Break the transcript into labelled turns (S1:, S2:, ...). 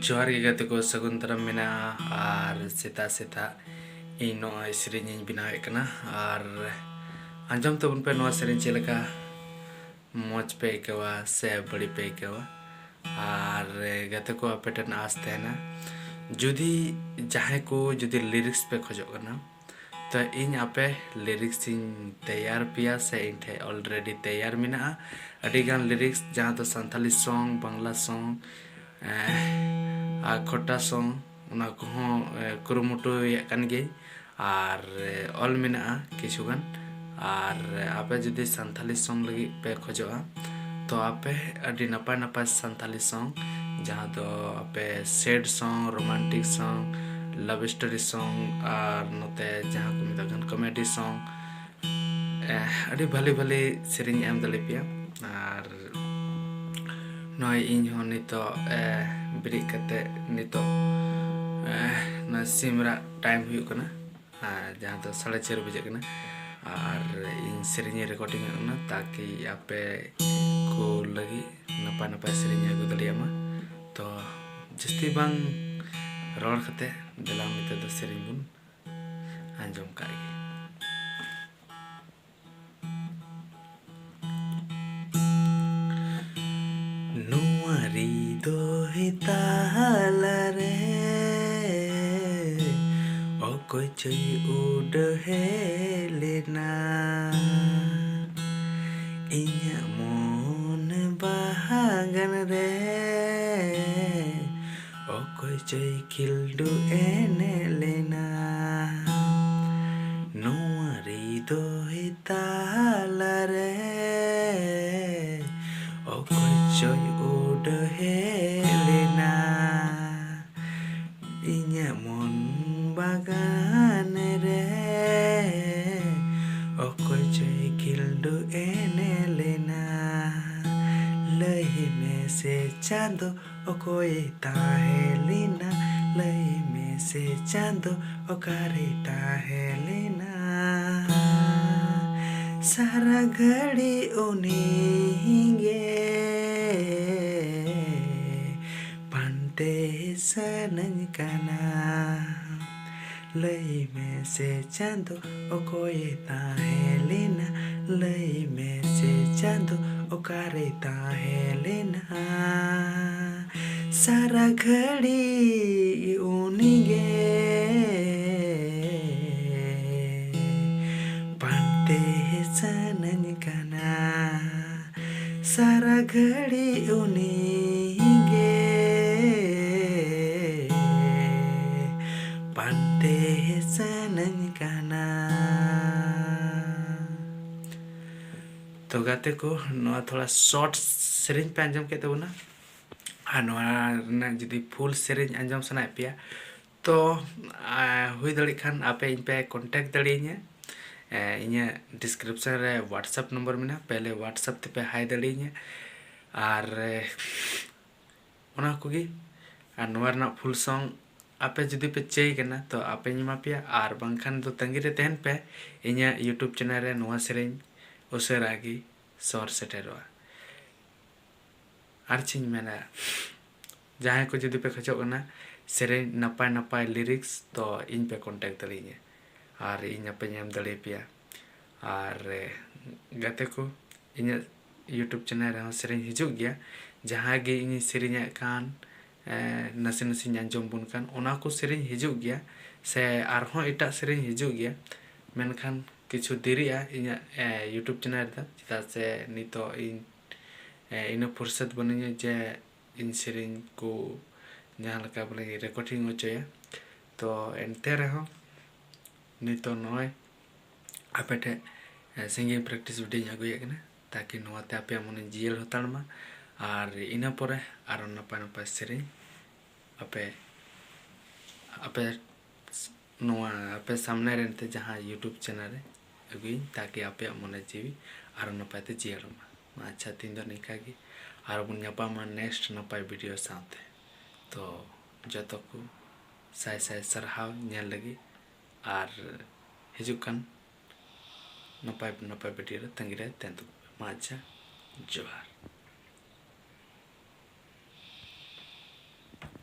S1: जोहार गे गाते को सगुन तरम मेना और सेता सेता इन नॉय सेरेंज बनावे कना और आंजम तबन पे नॉय सेरेंज चेलका मौज पे इकवा से बड़ी पे इकवा और गाते को अपेटन आस तहना जुदी जहाँ को जुदी लिरिक्स पे खोजो कना तो इन आपे लिरिक्स इन तैयार पिया से इन थे ऑलरेडी तैयार मिना अडिगान लिरिक्स जहाँ तो संथाली सॉन्ग बांग्ला सॉन्ग खोटा सॉन्ग उना को कुरुमुटु याकन गे और ऑल मिना किछुगान और आपे जुदी संथाली सॉन्ग लगी पे खोजोआ तो आपे अडी नपाय नपाय संथाली सॉन्ग जहाँ तो आपे sad song romantic song love story song और नोते जहाँ को मितागन कॉमेडी सॉन्ग अडी भले भले सेरिंग एम दले पिया और नॉय इन हो नितो ब्रेक करते नितो ना सिमरा टाइम हुई कना जहाँ तो 4:30 बजे कना और इन सेरिंग रिकॉर्डिंग कना ताकि आपे को लगी नपा नपा सेरिंग अगु दलियामा तो जस्ती बांग रोड खते दला मिते द सेरिंग बुन आंजम कागे नुआरी दो हितालरे ओको चई उड Helena इnya mon bahagan re okoy coy kildu enelena nuari do hitalare okoy coy ud helena inya mon bagan re okoy coy kildu enelena लही में से चांदो ओकोई ताहेलिना लही में से चांदो ओकारी ताहेलिना सारा घड़ी उन्हीं पंते सनन कना लई में से चांदो ओकोई ताहेलिना लई में से चांदो ओकारे ताहेलिना सारा घड़ी उनिगे पंते सनन कना सारा घड़ी उनिगे पंते सनन कना तो गाते को नवा थोड़ा शॉर्ट सेरेंज पे आंजम के तबना और नवा जुदी फुल सेरेंज आंजम सना पिया तो हुई दड़ी खान आपे इन पे कांटेक्ट दड़ीኛ इnya डिस्क्रिप्शन रे व्हाट्सएप नंबर में पहले व्हाट्सएप ते पे हाई दड़ीኛ और ओना कोगी और नवा ना फुल सॉन्ग आपे जुदी पे चेक करना तो आपे निमा पिया और बांखान तो तंगी रे तहन पे इnya यूट्यूब चैनल रे नवा सेरेंज उसरागी सौर सेटेरवा आर्चिंग मेना जहाँ को जुदी पे खचो कना सेरेंज नपाय नपाय लिरिक्स तो इन पे कांटेक्ट दलिnya और इन पे नाम दले पिया और गाते को इन यूट्यूब चैनल रे सेरेंज हिजुग गया जहाँ गे इन सेरेंज कान नसे नसे आंजम बुन कान ओना को सेरेंज हिजुग गया से आरहों एटा सेरेंज हिजुग गया मेनखान किछु देरिया इना यूट्यूब चैनल दा चिता से नितो इन फुर्सत बनिया जे इन सेरेंज को जहाँ लका बोले रिकॉर्डिंग होचया तो एनते रहो नितो नय आपेटे सिंगिंग प्रैक्टिस वीडियो अगुया कना ताकि नवाते आपे मन जियल होताड़मा और इना परे आरो नपाय नपाय सेरेंज आपे आपे नवा आपे सामने रेनते जहाँ यूट्यूब चैनल रे अगुई ताकि आपे मन जीवी और नपायते जियारमा अच्छा तीन दो निकागी और बुन न्यापामा नेक्स्ट नपाय वीडियो साथे तो जतो को साय साय सरहाव नेल लगी और हिजुकान नपाय नपाय वीडियो रे तंगी रे तेंतु अच्छा जोहार।